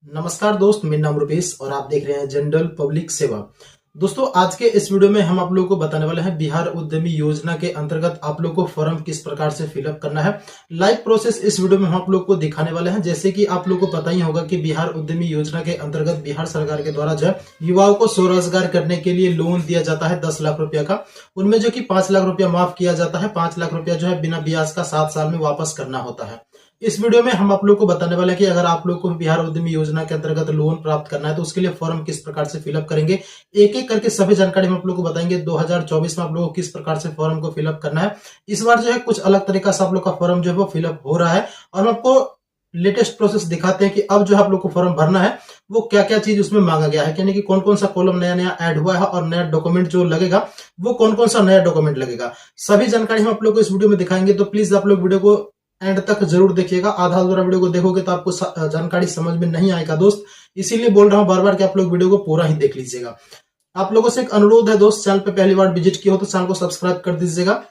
नमस्कार दोस्त, मेरा नाम रुपेश और आप देख रहे हैं जनरल पब्लिक सेवा। दोस्तों, आज के इस वीडियो में हम आप लोगों को बताने वाले हैं बिहार उद्यमी योजना के अंतर्गत आप लोग को फॉर्म किस प्रकार से फिलअप करना है। लाइव प्रोसेस इस वीडियो में हम आप लोग को दिखाने वाले हैं। जैसे कि आप लोग को पता ही होगा कि बिहार उद्यमी योजना के अंतर्गत बिहार सरकार के द्वारा जो है युवाओं को स्वरोजगार करने के लिए लोन दिया जाता है 10 लाख रुपया का। उनमें जो कि 5 लाख रुपया माफ किया जाता है। 5 लाख रुपया जो है बिना ब्याज का 7 साल में वापस करना होता है। इस वीडियो में हम आप लोग को बताने वाले हैं कि अगर आप लोग को बिहार उद्यमी योजना के अंतर्गत लोन प्राप्त करना है तो उसके लिए फॉर्म किस प्रकार से फिलअप करेंगे, एक एक करके सभी जानकारी हम आप लोग को बताएंगे। 2024 में आप लोगों को किस प्रकार से फॉर्म को फिलअप करना है। इस बार जो है कुछ अलग तरीका से आप लोग का फॉर्म जो है वो फिलअप हो रहा है और हम आपको लेटेस्ट प्रोसेस दिखाते हैं कि अब जो है आप लोग को फॉर्म भरना है वो क्या क्या चीज उसमें मांगा गया है, यानी कि कौन कौन सा कॉलम नया नया ऐड हुआ है और नया डॉक्यूमेंट जो लगेगा वो कौन कौन सा नया डॉक्यूमेंट लगेगा। सभी जानकारी हम आप लोग को इस वीडियो में दिखाएंगे, तो प्लीज आप लोग वीडियो को एंड तक जरूर देखिएगा। आधा अधूरा वीडियो को देखोगे तो आपको जानकारी समझ में नहीं आएगा दोस्त, इसीलिए बोल रहा हूं बार बार कि आप लोग वीडियो को पूरा ही देख लीजिएगा। आप लोगों से एक अनुरोध है दोस्त, चैनल पे पहली बार विजिट किया हो तो चैनल को सब्सक्राइब कर दीजिएगा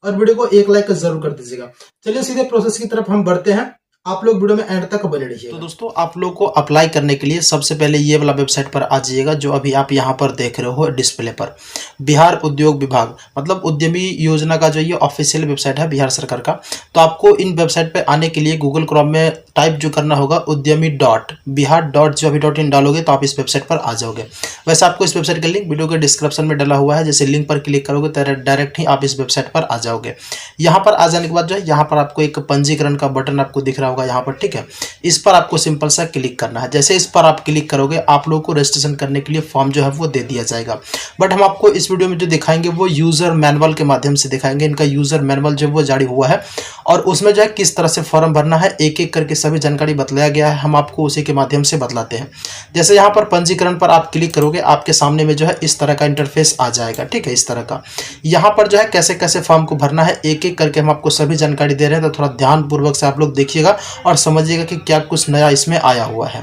और वीडियो को एक लाइक जरूर कर दीजिएगा। चलिए सीधे प्रोसेस की तरफ हम बढ़ते हैं, आप लोग वीडियो में एंड तक बने रहिए। तो दोस्तों, आप लोग को अप्लाई करने के लिए सबसे पहले ये वाला वेबसाइट पर आ जाइएगा जो अभी आप यहाँ पर देख रहे हो डिस्प्ले पर। बिहार उद्योग विभाग मतलब उद्यमी योजना का जो ये ऑफिशियल वेबसाइट है बिहार सरकार का। तो आपको इन वेबसाइट पे आने के लिए गूगल क्रोम में टाइप जो करना होगा udyami.bihar.gov.in डालोगे तो आप इस वेबसाइट पर आ जाओगे। वैसे आपको इस वेबसाइट का लिंक वीडियो के डिस्क्रिप्शन में डाला हुआ है, जैसे लिंक पर क्लिक करोगे तो डायरेक्ट ही आप इस वेबसाइट पर आ जाओगे। यहाँ पर आ जाने के बाद जो है यहाँ पर आपको एक पंजीकरण का बटन आपको दिख रहा होगा यहाँ पर, ठीक है। इस पर आपको सिंपल सा क्लिक करना है। जैसे इस पर आप क्लिक करोगे आप लोगों को रजिस्ट्रेशन करने के लिए फॉर्म जो है वो दे दिया जाएगा। बट हम आपको इस वीडियो में जो दिखाएंगे वो यूजर मैनुअल के माध्यम से दिखाएंगे। इनका यूजर मैनुअल जो वो जारी हुआ है और उसमें जो है किस तरह से फॉर्म भरना है एक एक करके सभी जानकारी बतलाया गया है। हम आपको उसी के माध्यम से बतलाते हैं। जैसे यहाँ पर पंजीकरण पर आप क्लिक करोगे आपके सामने में जो है इस तरह का इंटरफेस आ जाएगा, ठीक है। इस तरह का यहाँ पर जो है कैसे कैसे फॉर्म को भरना है एक एक करके हम आपको सभी जानकारी दे रहे हैं, तो थोड़ा ध्यानपूर्वक से आप लोग देखिएगा और समझिएगा कि क्या कुछ नया इसमें आया हुआ है।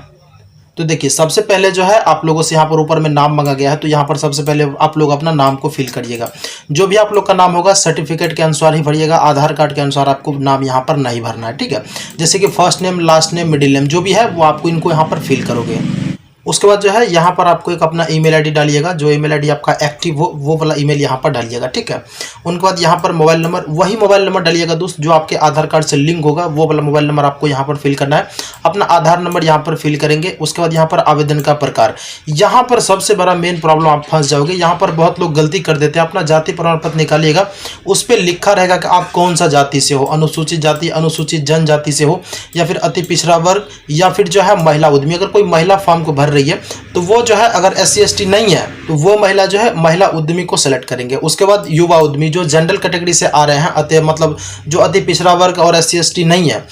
तो देखिए, सबसे पहले जो है आप लोगों से यहाँ पर ऊपर में नाम मांगा गया है, तो यहाँ पर सबसे पहले आप लोग अपना नाम को फिल करिएगा। जो भी आप लोग का नाम होगा सर्टिफिकेट के अनुसार ही भरिएगा, आधार कार्ड के अनुसार आपको नाम यहाँ पर नहीं भरना है, ठीक है। जैसे कि first name, last name, middle name जो भी है वो आपको इनको यहाँ पर फिल करोगे। उसके बाद जो है यहाँ पर आपको एक अपना ईमेल आईडी डालिएगा, जो ईमेल आईडी आपका एक्टिव हो वो वाला ईमेल यहाँ पर डालिएगा, ठीक है। उनके बाद यहाँ पर मोबाइल नंबर, वही मोबाइल नंबर डालिएगा दोस्त जो आपके आधार कार्ड से लिंक होगा, वो वाला मोबाइल नंबर आपको यहाँ पर फिल करना है। अपना आधार नंबर यहाँ पर फिल करेंगे। उसके बाद यहाँ पर आवेदन का प्रकार, यहाँ पर सबसे बड़ा मेन प्रॉब्लम आप फंस जाओगे। यहाँ पर बहुत लोग गलती कर देते हैं। अपना जाति प्रमाण पत्र निकालिएगा, उस पर लिखा रहेगा कि आप कौन सा जाति से हो, अनुसूचित जाति, अनुसूचित जनजाति से हो या फिर अति पिछड़ा वर्ग या फिर जो है महिला उद्यमी। अगर कोई महिला फॉर्म को भर रही है तो वो जो है अगर SC ST नहीं है तो वो महिला जो है महिला उद्यमी को सेलेक्ट करेंगे। उसके बाद युवा उद्यमी जो जनरल कैटेगरी से आ रहे हैं, मतलब जो अति पिछड़ा वर्ग और SC ST नहीं है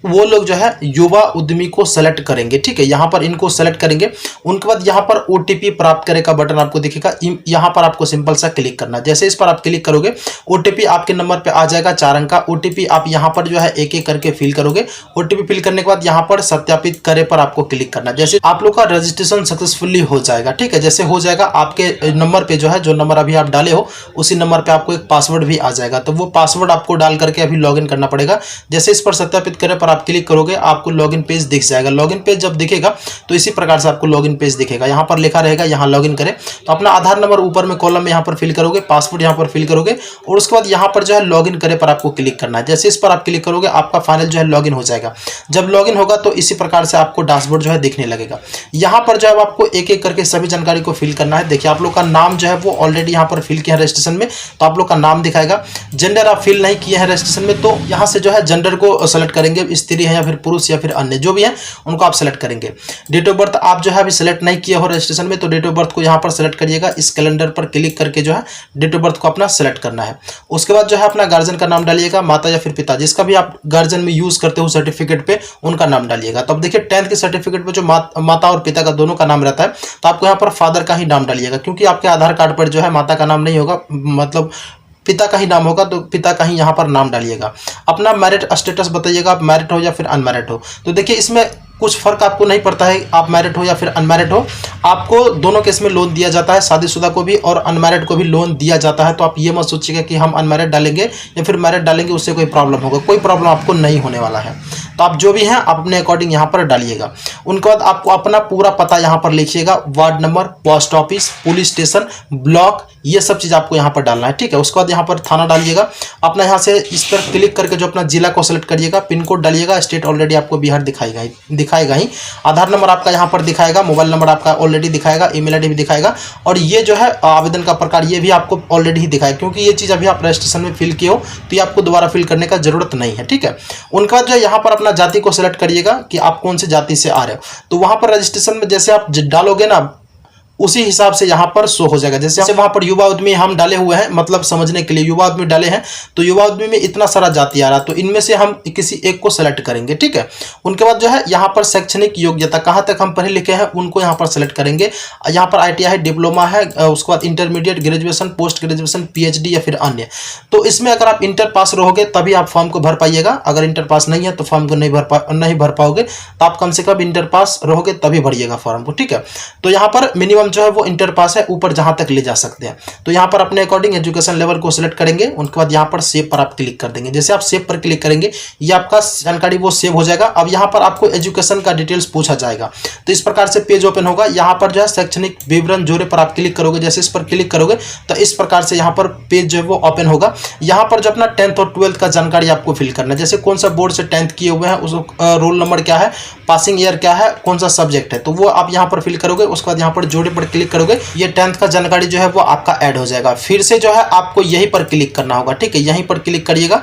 वो लोग जो है युवा उद्यमी को सेलेक्ट करेंगे, ठीक है। यहाँ पर इनको सेलेक्ट करेंगे। उनके बाद यहाँ पर OTP प्राप्त करे का बटन आपको दिखेगा, यहाँ पर आपको सिंपल सा क्लिक करना है। जैसे इस पर आप क्लिक करोगे OTP आपके नंबर पे आ जाएगा 4 अंक का। OTP आप यहाँ पर जो है एक एक करके फिल करोगे। OTP फिल करने के बाद यहाँ पर सत्यापित करे पर आपको क्लिक करना है। जैसे आप लोग का रजिस्ट्रेशन सक्सेसफुली हो जाएगा, ठीक है। जैसे हो जाएगा आपके नंबर पे जो है, जो नंबर अभी आप डाले हो उसी नंबर पे आपको एक पासवर्ड भी आ जाएगा, तो वो पासवर्ड आपको डाल करके अभी लॉगिन करना पड़ेगा। जैसे इस पर सत्यापित करे पर आप क्लिक करोगे आपको लॉगिन पेज दिख जाएगा। लॉगिन पेज जब दिखेगा तो इसी प्रकार से आपको लॉगिन पेज दिखेगा। यहाँ पर लिखा रहेगा यहाँ लॉगिन करें, तो अपना आधार नंबर ऊपर में कॉलम में यहाँ पर फिल करोगे, पासवर्ड यहाँ पर फिल करोगे और उसके बाद यहाँ पर जो है लॉगिन करे पर आपको क्लिक करना है। जैसे इस पर आप क्लिक करोगे आपका फाइनल जो है लॉगिन हो जाएगा। जब लॉगिन होगा तो इसी प्रकार से आपको डैशबोर्ड जो है दिखने लगेगा। यहाँ पर जो है आपको एक एक करके सभी जानकारी को फिल करना है। देखिए, आप लोग का नाम जो है वो ऑलरेडी यहाँ पर फिल किया है रजिस्ट्रेशन में, तो आप लोग का नाम दिखाएगा। जेंडर आप फिल नहीं किए हैं रजिस्ट्रेशन में, तो यहाँ से जो है जेंडर को सेलेक्ट करेंगे, स्त्री है या फिर पुरुष या फिर अन्य जो भी है उनको आप सेलेक्ट करेंगे। डेट ऑफ बर्थ आप जो है अभी सेलेक्ट नहीं किए हो रजिस्ट्रेशन में, तो डेट ऑफ बर्थ को यहाँ पर सेलेक्ट करिएगा। इस कैलेंडर पर क्लिक करके जो है डेट ऑफ बर्थ को अपना सेलेक्ट करना है। उसके बाद जो है अपना गार्जियन का नाम डालिएगा, माता या फिर पिता जिसका भी आप गार्जियन में यूज करते हो सर्टिफिकेट पे उनका नाम डालिएगा। तो अब देखिए 10th के सर्टिफिकेट पे जो माता और पिता का दोनों का नाम रहता है, तो आपको यहाँ पर फादर का ही नाम डालिएगा, क्योंकि आपके आधार कार्ड पर जो है माता का नाम नहीं होगा, मतलब पिता का ही नाम होगा, तो पिता का ही यहाँ पर नाम डालिएगा। अपना मैरिड स्टेटस बताइएगा, आप मैरिड हो या फिर अनमैरिड हो। तो देखिए इसमें कुछ फर्क आपको नहीं पड़ता है, आप मैरिड हो या फिर अनमैरिड हो, आपको दोनों केस में लोन दिया जाता है। शादीशुदा को भी और अनमैरिड को भी लोन दिया जाता है। तो आप ये मत सोचिएगा कि हम अनमैरिड डालेंगे या फिर मैरिड डालेंगे उससे कोई प्रॉब्लम होगा, कोई प्रॉब्लम आपको नहीं होने वाला है। तो आप जो भी हैं आप अपने अकॉर्डिंग यहाँ पर डालिएगा। उनके बाद आपको अपना पूरा पता यहाँ पर लिखिएगा, ward number, post office, police station, block, ये सब चीज़ आपको यहाँ पर डालना है, ठीक है। उसके बाद यहाँ पर थाना डालिएगा। अपना यहाँ से इस पर क्लिक करके जो अपना जिला को सेलेक्ट करिएगा, पिन कोड डालिएगा, स्टेट ऑलरेडी आपको बिहार दिखाएगा ही, आधार नंबर आपका यहाँ पर दिखाएगा, मोबाइल नंबर आपका ऑलरेडी दिखाएगा, ईमेल आईडी भी दिखाएगा, और ये जो है आवेदन का प्रकार ये भी आपको ऑलरेडी ही दिखाएगा, क्योंकि ये चीज़ अभी आप रजिस्ट्रेशन में फिल किए हो तो ये आपको दोबारा फिल करने का जरूरत नहीं है, ठीक है। उनका जो यहाँ पर अपना जाति को सिलेक्ट करिएगा कि आप कौन से जाति से आ रहे हो, तो वहां पर रजिस्ट्रेशन में जैसे आप डालोगे ना उसी हिसाब से यहाँ पर शो हो जाएगा। जैसे वहाँ पर युवा उद्यमी हम डाले हुए हैं, मतलब समझने के लिए युवा उद्यमी डाले हैं, तो युवा उद्यमी में इतना सारा जाति आ रहा, तो इनमें से हम किसी एक को सेलेक्ट करेंगे, ठीक है। उनके बाद जो है यहाँ पर शैक्षणिक योग्यता कहाँ तक हम पढ़े लिखे हैं उनको यहाँ पर सेलेक्ट करेंगे। यहाँ पर ITI है, डिप्लोमा है, उसके बाद intermediate, graduation, post graduation, PhD या फिर अन्य। तो इसमें अगर आप इंटर पास रहोगे तभी आप फॉर्म को भर पाइएगा, अगर इंटर पास नहीं है तो फॉर्म को नहीं भर पाओगे। तो आप कम से कम इंटर पास रहोगे तभी भरिएगा फॉर्म को, ठीक है। तो यहाँ पर मिनिमम जो है वो इंटर पास है, ऊपर जहां तक ले जा सकते हैं। तो यहाँ पर अपने अकॉर्डिंग एजुकेशन लेवल को सिलेक्ट करेंगे। उनके बाद यहाँ पर सेव पर आप क्लिक कर देंगे। जैसे आप सेव पर क्लिक करेंगे ये आपका जानकारी वो सेव हो जाएगा। अब यहाँ पर आपको एजुकेशन का डिटेल्स पूछा जाएगा, तो इस प्रकार से पेज ओपन होगा। यहाँ पर जो है शैक्षणिक विवरण जोड़े पर आप क्लिक करोगे, जैसे इस पर क्लिक करोगे तो इस प्रकार से यहाँ पर पेज जो है वो ओपन होगा। यहाँ पर जो अपना 10th और 12th का जानकारी आपको फिल करना है, जैसे कौन सा बोर्ड से 10th किए हुए हैं, उस रोल नंबर क्या है, पासिंग ईयर क्या है, कौन सा सब्जेक्ट है, तो वो आप यहाँ पर फिल करोगे। उसके बाद यहाँ पर जोड़े पर क्लिक करोगे, ये 10th का जानकारी जो है वो आपका ऐड हो जाएगा। फिर से जो है आपको यहीं पर क्लिक करना होगा, ठीक है, यहीं पर क्लिक करिएगा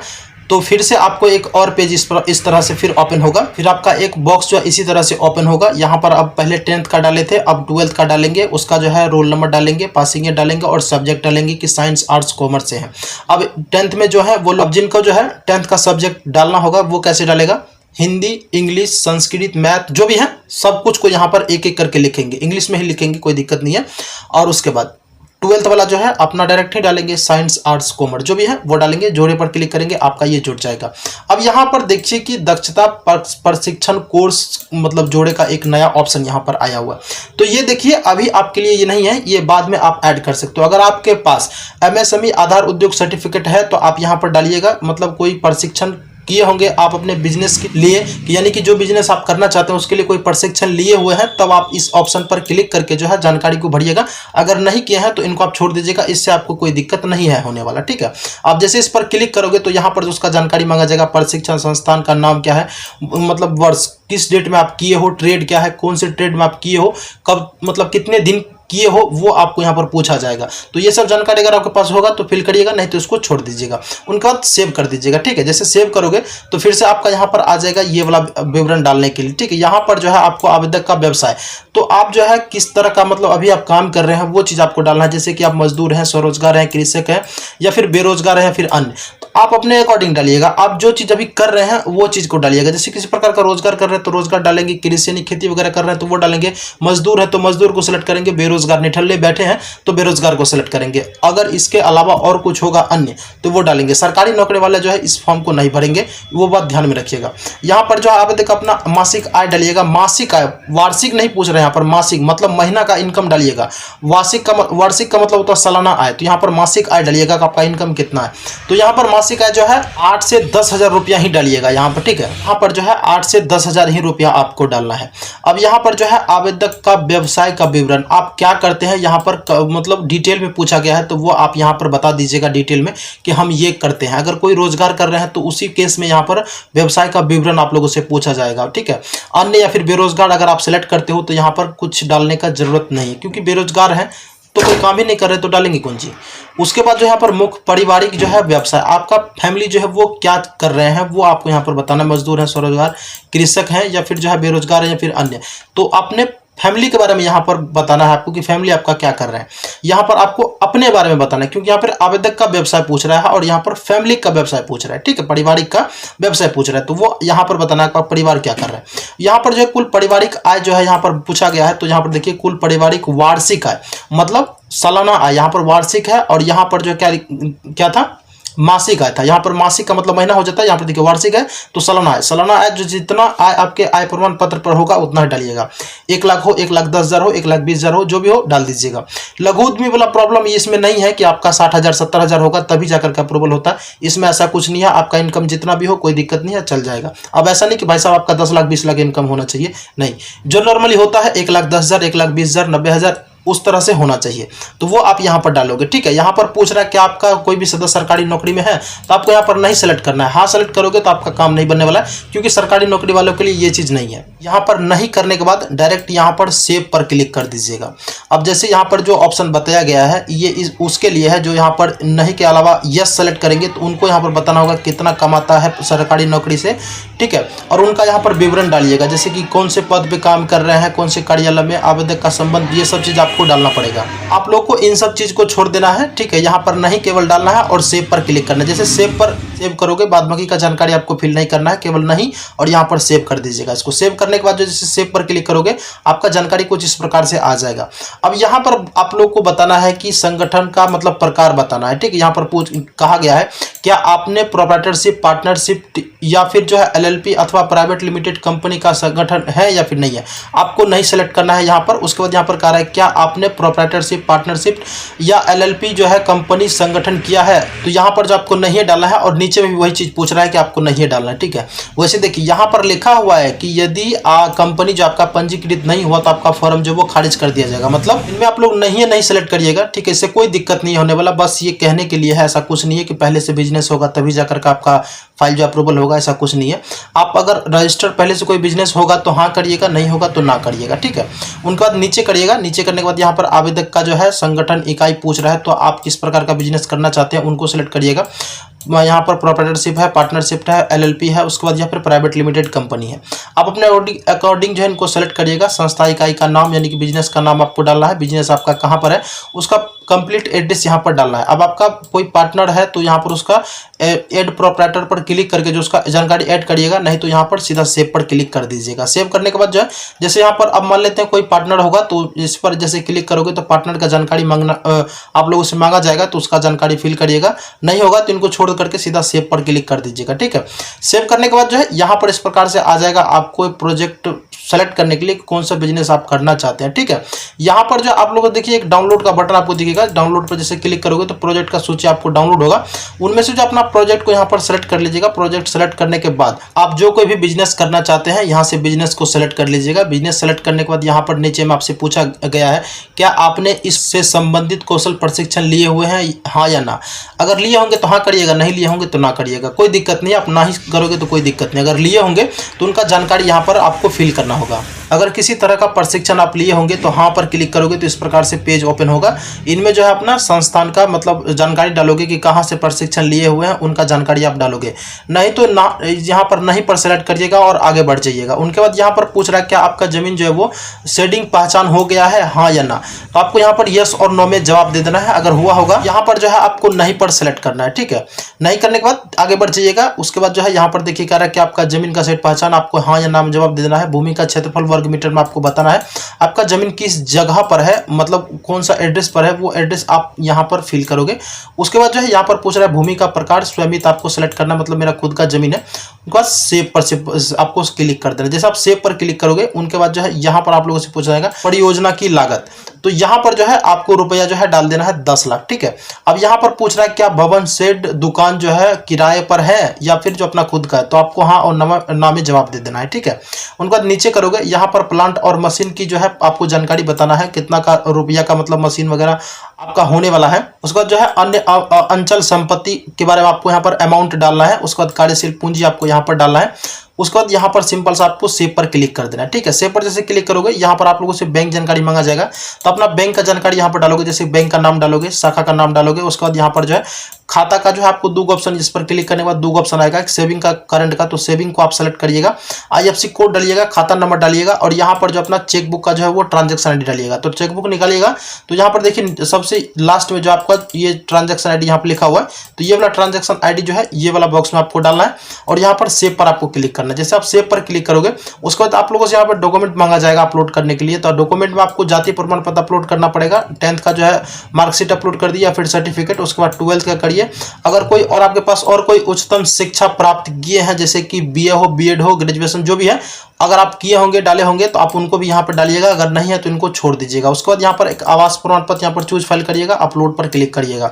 तो फिर से आपको एक और पेज इस तरह से फिर ओपन होगा। फिर आपका एक बॉक्स जो है इसी तरह से ओपन होगा। यहाँ पर अब पहले 10th का डाले थे, अब 12th का डालेंगे, उसका जो है रोल नंबर डालेंगे, पासिंग ईयर डालेंगे और सब्जेक्ट डालेंगे कि साइंस, आर्ट्स, कॉमर्स से है। अब 10th में जो है वो लोग जिनको जो है 10th का सब्जेक्ट डालना होगा वो कैसे डालेगा, हिंदी, इंग्लिश, संस्कृत, मैथ जो भी है सब कुछ को यहाँ पर एक एक करके लिखेंगे, इंग्लिश में ही लिखेंगे, कोई दिक्कत नहीं है। और उसके बाद 12th वाला जो है अपना डायरेक्ट ही डालेंगे, साइंस, आर्ट्स, कॉमर्स जो भी है वो डालेंगे, जोड़े पर क्लिक करेंगे, आपका ये जुड़ जाएगा। अब यहाँ पर देखिए कि दक्षता प्रशिक्षण कोर्स मतलब जोड़े का एक नया ऑप्शन यहाँ पर आया हुआ है। तो ये देखिए अभी आपके लिए ये नहीं है, ये बाद में आप ऐड कर सकते हो। अगर आपके पास MSME आधार उद्योग सर्टिफिकेट है तो आप यहाँ पर डालिएगा, मतलब कोई प्रशिक्षण किए होंगे आप अपने बिजनेस के लिए, यानी कि जो बिजनेस आप करना चाहते हैं उसके लिए कोई प्रशिक्षण लिए हुए हैं, तब आप इस ऑप्शन पर क्लिक करके जो है जानकारी को भरिएगा। अगर नहीं किए हैं तो इनको आप छोड़ दीजिएगा, इससे आपको कोई दिक्कत नहीं है होने वाला, ठीक है। आप जैसे इस पर क्लिक करोगे तो यहाँ पर उसका जानकारी मांगा जाएगा, प्रशिक्षण संस्थान का नाम क्या है, मतलब वर्ष किस डेट में आप किए हो, ट्रेड क्या है, कौन से ट्रेड में आप किए हो, कब मतलब कितने दिन किए हो, वो आपको यहाँ पर पूछा जाएगा। तो ये सब जानकारी अगर आपके पास होगा तो फिल करिएगा, नहीं तो इसको छोड़ दीजिएगा। उनके बाद सेव कर दीजिएगा, ठीक है। जैसे सेव करोगे तो फिर से आपका यहाँ पर आ जाएगा ये वाला विवरण डालने के लिए, ठीक है। यहाँ पर जो है आपको आवेदक का व्यवसाय, तो आप जो है किस तरह का मतलब अभी आप काम कर रहे हैं वो चीज़ आपको डालना है। जैसे कि आप मजदूर हैं, स्वरोजगार हैं, कृषक हैं या फिर बेरोजगार हैं, फिर अन्य, तो आप अपने अकॉर्डिंग डालिएगा। आप जो चीज़ अभी कर रहे हैं वो चीज़ को डालिएगा। जैसे किसी प्रकार का रोजगार कर रहे हैं तो रोजगार डालेंगे, कृषि यानी खेती वगैरह कर रहे हैं तो वो डालेंगे, मजदूर है तो मजदूर को सिलेक्ट करेंगे, बेरोजगार निठल्ले बैठे हैं तो बेरोजगार को सिलेक्ट करेंगे। अगर इसके अलावा और कुछ होगा अन्य तो वो डालेंगे। सरकारी नौकरी वाले जो है इस फॉर्म को नहीं भरेंगे, वो बात ध्यान में रखिएगा। यहाँ पर जो आवेदक अपना मासिक आय डालिएगा, मासिक आय, वार्षिक नहीं पूछ रहे हैं यहाँ पर, मासिक मतलब महीना का इनकम डालिएगा। वार्षिक का मतलब होता है सालाना आय, तो यहाँ पर मासिक आय डालिएगा कि आपका इनकम कितना है। तो यहाँ पर मासिक आय जो है 8 से 10,000 रुपया ही डालिएगा यहाँ पर, ठीक है। यहाँ पर जो है 8 से 10,000 ही रुपया आपको डालना है। अब यहाँ पर जो है आवेदक का व्यवसाय का विवरण, आप क्या करते हैं यहाँ पर मतलब डिटेल में पूछा गया है, तो वो आप यहाँ पर बता दीजिएगा डिटेल में कि हम ये करते हैं। अगर कोई रोजगार कर रहे हैं तो उसी केस में यहाँ पर व्यवसाय का विवरण आप लोगों से पूछा जाएगा, ठीक है। अन्य या फिर बेरोजगार अगर आप सेलेक्ट करते हो तो यहाँ पर कुछ डालने का जरूरत नहीं है, क्योंकि बेरोजगार है तो कोई काम ही नहीं कर रहे तो डालेंगे कौन सी। उसके बाद जो यहाँ पर मुख्य पारिवारिक जो है व्यवसाय, आपका फैमिली जो है वो क्या कर रहे हैं वो आपको यहाँ पर बताना, मजदूर है, स्वरोजगार, कृषक हैं या फिर जो है बेरोजगार है या फिर अन्य, तो अपने फैमिली के बारे में यहाँ पर बताना है आपको कि फैमिली आपका क्या कर रहे हैं। यहाँ पर आपको अपने बारे में बताना है, क्योंकि यहाँ पर आवेदक का व्यवसाय पूछ रहा है और यहाँ पर फैमिली का व्यवसाय पूछ रहा है, ठीक है, पारिवारिक का व्यवसाय पूछ रहा है, तो वो यहाँ पर बताना है आपका परिवार क्या कर रहा है। यहाँ पर जो है कुल पारिवारिक आय जो है यहाँ पर पूछा गया है, तो यहाँ पर देखिए कुल पारिवारिक वार्षिक आय मतलब सालाना आय यहाँ पर वार्षिक है, और यहाँ पर जो क्या था मासिक आय था। यहाँ पर मासिक का मतलब महीना हो जाता है, यहाँ पर देखिए वार्षिक है तो सालाना आय। सालाना आय जो जितना आय आपके आय प्रमाण पत्र पर होगा उतना ही डालिएगा। 1 लाख हो, 1,10,000 हो, 1,20,000 हो, जो भी हो डाल दीजिएगा। लघु उद्यमी वाला प्रॉब्लम इसमें नहीं है कि आपका 60,000 70,000 होगा तभी जाकर के अप्रूवल होता है। इसमें ऐसा कुछ नहीं है, आपका इनकम जितना भी हो कोई दिक्कत नहीं है, चल जाएगा। अब ऐसा नहीं कि भाई साहब आपका 10 लाख 20 लाख इनकम होना चाहिए, नहीं। जो नॉर्मली होता है 1,10,000, 1,20,000, 90,000 उस तरह से होना चाहिए, तो वो आप यहाँ पर डालोगे। ठीक है, यहाँ पर पूछ रहा है कि आपका कोई भी सदस्य सरकारी नौकरी में है तो आपको यहाँ पर नहीं सेलेक्ट करना है। हाँ सेलेक्ट करोगे तो आपका काम नहीं बनने वाला है, क्योंकि सरकारी नौकरी वालों के लिए ये चीज़ नहीं है। यहाँ पर नहीं करने के बाद डायरेक्ट यहाँ पर सेव पर क्लिक कर दीजिएगा। अब जैसे यहाँ पर जो ऑप्शन बताया गया है ये उसके लिए है जो यहाँ पर नहीं के अलावा यस सेलेक्ट करेंगे तो उनको यहाँ पर बताना होगा कितना कमाता है सरकारी नौकरी से। ठीक है, और उनका यहाँ पर विवरण डालिएगा, जैसे कि कौन से पद पे काम कर रहे हैं, कौन से कार्यालय में, आवेदक का संबंध, ये सब चीज़ आपको डालना पड़ेगा। आप लोग को इन सब चीज़ को छोड़ देना है। ठीक है, यहाँ पर नहीं केवल डालना है और सेव पर क्लिक करना है। जैसे सेव पर सेव करोगे बाद बाकी का जानकारी आपको फिल नहीं करना है, केवल नहीं और यहाँ पर सेव कर दीजिएगा। इसको सेव करने के बाद जो जैसे सेव पर क्लिक करोगे आपका जानकारी कुछ इस प्रकार से आ जाएगा। अब यहाँ पर आप लोग को बताना है कि संगठन का मतलब प्रकार बताना है। ठीक है, यहाँ पर कहा गया है क्या आपने प्रोप्राइटरशिप, पार्टनरशिप या फिर जो है LLP अथवा प्राइवेट लिमिटेड कंपनी का संगठन है या फिर नहीं है, आपको नहीं सेलेक्ट करना है यहाँ पर। उसके बाद यहाँ पर कह रहा है क्या आपने प्रोप्राइटरशिप, पार्टनरशिप या LLP जो है कंपनी संगठन किया है, तो यहाँ पर जो आपको नहीं डालना है और नीचे में भी वही चीज़ पूछ रहा है कि आपको नहीं डालना है। ठीक है, वैसे देखिए यहाँ पर लिखा हुआ है कि यदि कंपनी जो आपका पंजीकृत नहीं हुआ तो आपका फॉर्म जो वो खारिज कर दिया जाएगा। मतलब इनमें आप लोग नहीं सेलेक्ट करिएगा। ठीक है, इससे कोई दिक्कत नहीं होने वाला, बस ये कहने के लिए है, ऐसा कुछ नहीं है कि पहले से बिजनेस होगा तभी जाकर के आपका फाइल जो अप्रूवल होगा, ऐसा कुछ नहीं है। आप अगर रजिस्टर्ड पहले से कोई बिजनेस होगा तो हाँ करिएगा, नहीं होगा तो ना करिएगा। ठीक है, उनके बाद नीचे करिएगा। नीचे करने के बाद यहाँ पर आवेदक का जो है संगठन इकाई पूछ रहा है, तो आप किस प्रकार का बिजनेस करना चाहते हैं उनको सेलेक्ट करिएगा। यहाँ पर प्रोप्राइटरशिप है, पार्टनरशिप है, LLP है, उसके बाद यहाँ पर प्राइवेट लिमिटेड कंपनी है। आप अपने अकॉर्डिंग जो है इनको सेलेक्ट करिएगा। संस्था इकाई का नाम यानी कि बिजनेस का नाम आपको डालना है, बिजनेस आपका कहाँ पर है उसका कंप्लीट एड्रेस यहाँ पर डालना है। अब आपका कोई पार्टनर है तो यहाँ पर उसका ऐड प्रोप्राइटर पर क्लिक करके जो उसका जानकारी ऐड करिएगा, नहीं तो यहाँ पर सीधा सेव पर क्लिक कर दीजिएगा। सेव करने के बाद जो है जैसे यहाँ पर अब मान लेते हैं कोई पार्टनर होगा तो इस पर जैसे क्लिक करोगे तो पार्टनर का जानकारी मांगना आप लोगों से मांगा जाएगा, तो उसका जानकारी फिल करिएगा। नहीं होगा तो इनको छोड़ करके सीधा सेव पर क्लिक कर दीजिएगा। ठीक है, सेव करने के बाद जो है यहाँ पर इस प्रकार से आ जाएगा आपको प्रोजेक्ट सेलेक्ट करने के लिए कौन सा बिजनेस आप करना चाहते हैं। ठीक है, यहाँ पर जो आप लोग देखिए एक डाउनलोड का बटन आपको दिखेगा। डाउनलोड पर जैसे क्लिक करोगे तो प्रोजेक्ट का सूची आपको डाउनलोड होगा, उनमें से जो अपना प्रोजेक्ट को यहाँ पर सेलेक्ट कर लीजिएगा। प्रोजेक्ट सेलेक्ट करने के बाद आप जो कोई भी बिजनेस करना चाहते हैं यहाँ से बिजनेस को सेलेक्ट कर लीजिएगा। बिजनेस सेलेक्ट करने के बाद यहाँ पर नीचे में आपसे पूछा गया है क्या आपने इससे संबंधित कौशल प्रशिक्षण लिए हुए हैं, हाँ या ना। अगर लिए होंगे तो हाँ करिएगा, नहीं लिए होंगे तो ना करिएगा, कोई दिक्कत नहीं है। आप ना ही करोगे तो कोई दिक्कत नहीं। अगर लिए होंगे तो उनका जानकारी यहाँ पर आपको फिल करना होगा। अगर किसी तरह का प्रशिक्षण आप लिए होंगे तो हाँ पर क्लिक करोगे तो इस प्रकार से पेज ओपन होगा। इनमें जो है अपना संस्थान का मतलब जानकारी डालोगे कि कहाँ से प्रशिक्षण लिए हुए हैं, उनका जानकारी आप डालोगे। नहीं तो ना यहाँ पर नहीं पर सेलेक्ट करिएगा और आगे बढ़ जाइएगा। उनके बाद यहाँ पर पूछ रहा है क्या आपका जमीन जो है वो शेडिंग पहचान हो गया है, हाँ या ना। तो आपको यहाँ पर यस और नो में जवाब दे देना है। अगर हुआ होगा यहाँ पर जो है आपको नहीं पर सेलेक्ट करना है। ठीक है, नहीं करने के बाद आगे बढ़ जाइएगा। उसके बाद जो है यहाँ पर देखिए कह रहा है कि आपका जमीन का सेट पहचान, आपको हाँ या ना में जवाब दे देना है। भूमि का क्षेत्रफल वर्ग मीटर में आपको बताना है। आपका जमीन किस जगह पर है, मतलब कौन सा एड्रेस पर है, वो एड्रेस आप यहाँ पर फिल करोगे। उसके बाद जो है यहाँ पर पूछ रहा है भूमि का प्रकार, स्वामित्व आपको सेलेक्ट करना, मतलब मेरा खुद का जमीन है। उनके बाद सेव पर आपको क्लिक कर देना। जैसे आप सेव पर क्लिक करोगे उनके बाद जो है यहाँ पर आप लोगों से पूछा जाएगा परियोजना की लागत, तो यहाँ पर जो है आपको रुपया जो है डाल देना है 10 लाख। ठीक है, अब यहाँ पर पूछ रहा है क्या भवन, शेड, दुकान जो है किराए पर है या फिर जो अपना खुद का है, तो आपको हाँ और ना में जवाब दे देना है। ठीक है, उनके बाद नीचे करोगे यहाँ पर प्लांट और मशीन की जो है आपको जानकारी बताना है, कितना का रुपया का मतलब मशीन वगैरह आपका होने वाला है। उसके बाद जो है अन्य अंचल संपत्ति के बारे में आपको यहाँ पर अमाउंट डालना है। उसके बाद कार्यशील पूंजी आपको यहाँ पर डालना है। उसके बाद यहाँ पर सिंपल सा आपको सेव पर क्लिक कर देना है। ठीक है, सेव पर जैसे क्लिक करोगे यहाँ पर आप लोगों से बैंक जानकारी मांगा जाएगा, तो अपना बैंक का जानकारी यहाँ पर डालोगे। जैसे बैंक का नाम डालोगे, शाखा का नाम डालोगे। उसके बाद यहाँ पर जो है खाता का जो है आपको दो ऑप्शन, जिस पर क्लिक करने के बाद दो ऑप्शन आएगा, एक सेविंग का, करंट का, तो सेविंग को आप सेलेक्ट करिएगा। IFSC कोड डालिएगा, खाता नंबर डालिएगा और यहाँ पर जो अपना चेकबुक का जो है वो ट्रांजैक्शन आईडी डालिएगा। तो चेकबुक निकालिएगा तो यहाँ पर देखिए सबसे लास्ट में जो आपका ये ट्रांजैक्शन आईडी यहाँ पर लिखा हुआ है, तो ये वाला ट्रांजैक्शन आईडी जो है ये वाला बॉक्स में आपको डालना है और यहाँ पर सेव पर आपको क्लिक करना है। जैसे आप सेव पर क्लिक करोगे उसके बाद आप लोगों से यहाँ पर डॉक्यूमेंट मांगा जाएगा अपलोड करने के लिए। तो डॉक्यूमेंट में आपको जाति प्रमाण पत्र अपलोड करना पड़ेगा, 10th का जो है मार्कशीट अपलोड कर दिया, फिर सर्टिफिकेट, उसके बाद 12th का करिए करिए। अगर कोई और आपके पास और कोई उच्चतम शिक्षा प्राप्त किए हैं, जैसे कि बीए हो, बीएड हो, ग्रेजुएशन जो भी है, अगर आप किए होंगे, डाले होंगे, तो आप उनको भी यहाँ पर डालिएगा। अगर नहीं है तो इनको छोड़ दीजिएगा। उसके बाद यहाँ पर एक आवास प्रमाण पत्र यहाँ पर चूज फाइल करिएगा, अपलोड पर क्लिक करिएगा।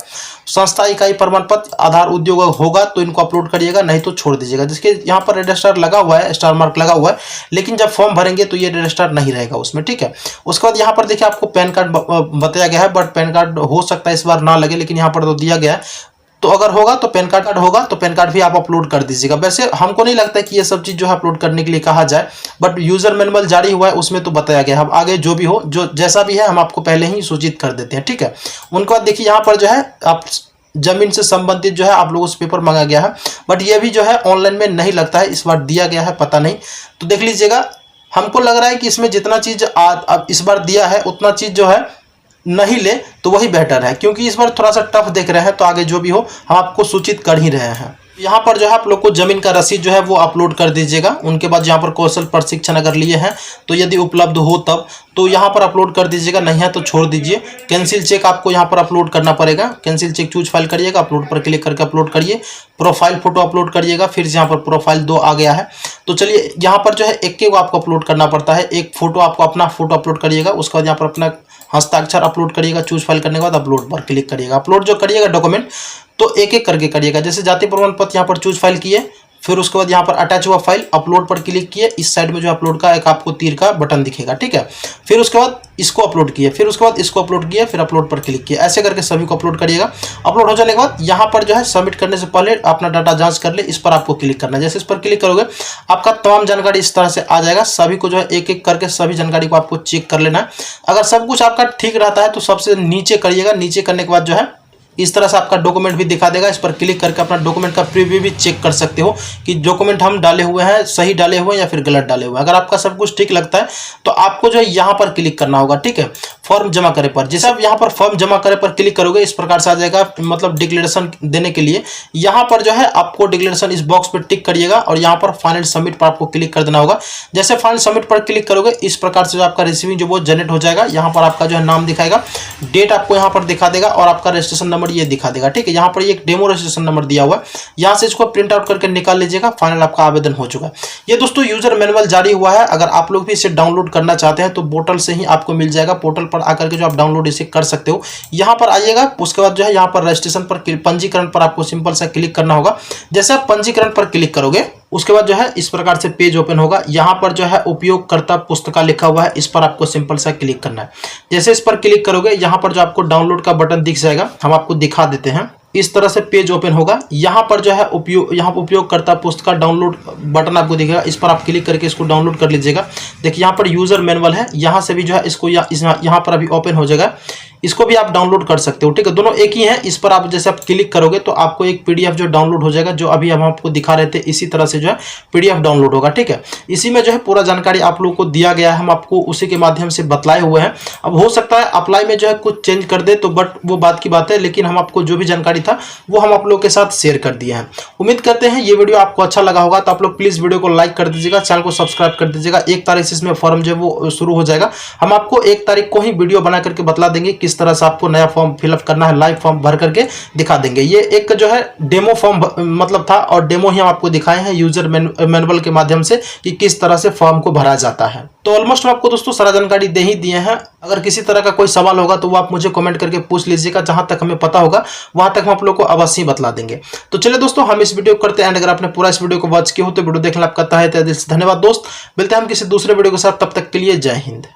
संस्था इकाई प्रमाण पत्र, आधार, उद्योग होगा तो इनको अपलोड करिएगा, नहीं तो छोड़ दीजिएगा। जिसके यहाँ पर रेड स्टार लगा हुआ है, स्टार मार्क लगा हुआ है, लेकिन जब फॉर्म भरेंगे तो ये रेड स्टार नहीं रहेगा उसमें, ठीक है। उसके बाद यहाँ पर देखिए आपको पैन कार्ड बताया गया है, बट पैन कार्ड हो सकता है इस बार ना लगे, लेकिन यहाँ पर तो दिया गया है। तो अगर होगा तो पैन कार्ड होगा तो पैन कार्ड भी आप अपलोड कर दीजिएगा। वैसे हमको नहीं लगता कि ये सब चीज़ जो है अपलोड करने के लिए कहा जाए, बट यूजर मैनुअल जारी हुआ है, उसमें तो बताया गया है। अब आगे जो भी हो, जो जैसा भी है, हम आपको पहले ही सूचित कर देते हैं, ठीक है। उनके बाद देखिए यहाँ पर जो है आप जमीन से संबंधित जो है आप लोगों से पेपर मांगा गया है, बट ये भी जो है ऑनलाइन में नहीं लगता है, इस बार दिया गया है, पता नहीं, तो देख लीजिएगा। हमको लग रहा है कि इसमें जितना चीज़ अब इस बार दिया है उतना चीज़ जो है नहीं ले तो वही बेटर है, क्योंकि इस बार थोड़ा सा टफ देख रहे हैं। तो आगे जो भी हो हम आपको सूचित कर ही रहे हैं। यहाँ पर जो है आप लोग को जमीन का रसीद जो है वो अपलोड कर दीजिएगा। उनके बाद यहाँ पर कौशल प्रशिक्षण अगर लिए हैं तो यदि उपलब्ध हो तब तो यहाँ पर अपलोड कर दीजिएगा, नहीं है तो छोड़ दीजिए। कैंसिल चेक आपको यहाँ पर अपलोड करना पड़ेगा। कैंसिल चेक चूज फाइल करिएगा, अपलोड पर क्लिक करके अपलोड करिए। प्रोफाइल फोटो अपलोड करिएगा, फिर यहाँ पर प्रोफाइल 2 आ गया है। तो चलिए यहाँ पर जो है एक आपको अपलोड करना पड़ता है। एक फोटो आपको अपना फोटो अपलोड करिएगा, उसके बाद यहाँ पर अपना हस्ताक्षर अपलोड करिएगा। चूज फाइल करने के बाद अपलोड पर क्लिक करिएगा। अपलोड जो करिएगा डॉक्यूमेंट तो एक एक करके करिएगा। जैसे जाति प्रमाण पत्र यहाँ पर चूज फाइल किए, फिर उसके बाद यहाँ पर अटैच हुआ फाइल अपलोड पर क्लिक किए। इस साइड में जो अपलोड का एक आपको तीर का बटन दिखेगा, ठीक है। फिर उसके बाद इसको अपलोड किए, फिर उसके बाद इसको अपलोड किए, फिर अपलोड पर क्लिक किए। ऐसे करके सभी को अपलोड करिएगा। अपलोड हो जाने के बाद यहाँ पर जो है सबमिट करने से पहले अपना डाटा जांच कर ले, इस पर आपको क्लिक करना है। जैसे इस पर क्लिक करोगे आपका तमाम जानकारी इस तरह से आ जाएगा। सभी को जो है एक एक करके सभी जानकारी को आपको चेक कर लेना है। अगर सब कुछ आपका ठीक रहता है तो सबसे नीचे करिएगा। नीचे करने के बाद जो है इस तरह से आपका डॉक्यूमेंट भी दिखा देगा। इस पर क्लिक करके अपना डॉक्यूमेंट का प्रीव्यू भी चेक कर सकते हो कि डॉक्यूमेंट हम डाले हुए हैं सही डाले हुए हैं या फिर गलत डाले हुए हैं। अगर आपका सब कुछ ठीक लगता है तो आपको जो है यहाँ पर क्लिक करना होगा, ठीक है, फॉर्म जमा करे पर। जैसे आप यहाँ पर फॉर्म जमा करे पर क्लिक करोगे इस प्रकार से आ जाएगा, मतलब डिक्लेरेशन देने के लिए। यहाँ पर जो है आपको डिक्लेरेशन इस बॉक्स पर टिक करिएगा और यहाँ पर फाइनल सबमिट पर आपको क्लिक कर देना होगा। जैसे फाइनल सबमिट पर क्लिक करोगे इस प्रकार से जो आपका रिसीविंग जो वो जनरेट हो जाएगा। यहाँ पर आपका जो है नाम दिखाएगा, डेट आपको यहाँ पर दिखा देगा और आपका रजिस्ट्रेशन नंबर ये दिखा देगा, ठीक है। यहाँ पर एक डेमो रजिस्ट्रेशन नंबर दिया हुआ है, यहाँ से इसको प्रिंट आउट करके निकाल लीजिएगा। फाइनल आपका आवेदन हो चुका है। ये दोस्तों यूजर मैनुअल जारी हुआ है। अगर आप लोग भी इसे डाउनलोड करना चाहते हैं तो पोर्टल से ही आपको मिल जाएगा। पोर्टल पर आकर के जो आप डाउनलोड इसे कर सकते हो। यहाँ पर आइएगा, उसके बाद जो है यहाँ पर रजिस्ट्रेशन पर पंजीकरण पर आपको सिंपल सा क्लिक करना होगा। जैसे आप पंजीकरण पर क्लिक करोगे उसके बाद जो है इस प्रकार से पेज ओपन होगा। यहाँ पर जो है उपयोगकर्ता पुस्तिका लिखा हुआ है, इस पर आपको सिंपल सा क्लिक करना है। जैसे इस पर क्लिक करोगे यहाँ पर जो आपको डाउनलोड का बटन दिख जाएगा, हम आपको दिखा देते हैं। इस तरह से पेज ओपन होगा। यहाँ पर जो है उपयोगकर्ता पुस्तिका डाउनलोड बटन आपको दिखेगा, इस पर आप क्लिक करके इसको डाउनलोड कर लीजिएगा। देखिए यहाँ पर यूजर मैनुअल है, यहाँ से भी जो है इसको यहाँ पर अभी ओपन हो जाएगा। इसको भी आप डाउनलोड कर सकते हो, ठीक है, दोनों एक ही है। इस पर आप जैसे आप क्लिक करोगे तो आपको एक पीडीएफ जो डाउनलोड हो जाएगा, जो अभी हम आपको दिखा रहे थे इसी तरह से जो है पीडीएफ डाउनलोड होगा, ठीक है। इसी में जो है पूरा जानकारी आप लोगों को दिया गया है, हम आपको उसी के माध्यम से बतलाए हुए हैं। अब हो सकता है अप्लाई में जो है कुछ चेंज कर दे तो बट वो बात की बात है, लेकिन हम आपको जो भी जानकारी था वो हम आप लोगों के साथ शेयर कर दिए हैं। उम्मीद करते हैं ये वीडियो आपको अच्छा लगा होगा। तो आप लोग प्लीज वीडियो को लाइक कर दीजिएगा, चैनल को सब्सक्राइब कर दीजिएगा। 1 तारीख से इसमें फॉर्म जो है वो शुरू हो जाएगा। हम आपको 1 तारीख को ही वीडियो बना करके बतला देंगे किस तरह से आपको नया फॉर्म फिलअप करना है, लाइव फॉर्म भर करके दिखा देंगे। ये एक जो है डेमो फॉर्म मतलब था और डेमो ही हम आपको दिखाए हैं यूजर मैनुअल के माध्यम से कि किस तरह से फॉर्म को भरा जाता है। तो ऑलमोस्ट हम आपको दोस्तों सारा जानकारी दे ही दिए हैं। अगर किसी तरह का कोई सवाल होगा तो वो आप मुझे कमेंट करके पूछ लीजिएगा, जहां तक हमें पता होगा वहां तक हम आप लोग को अवश्य बतला देंगे। तो चलिए दोस्तों हम इस वीडियो को करते हैं। अगर आपने पूरा इस वीडियो को वॉच किया हो तो वीडियो देखने आपका तहे दिल से धन्यवाद दोस्त। मिलते हैं हम किसी दूसरे वीडियो के साथ, तब तक के लिए जय हिंद।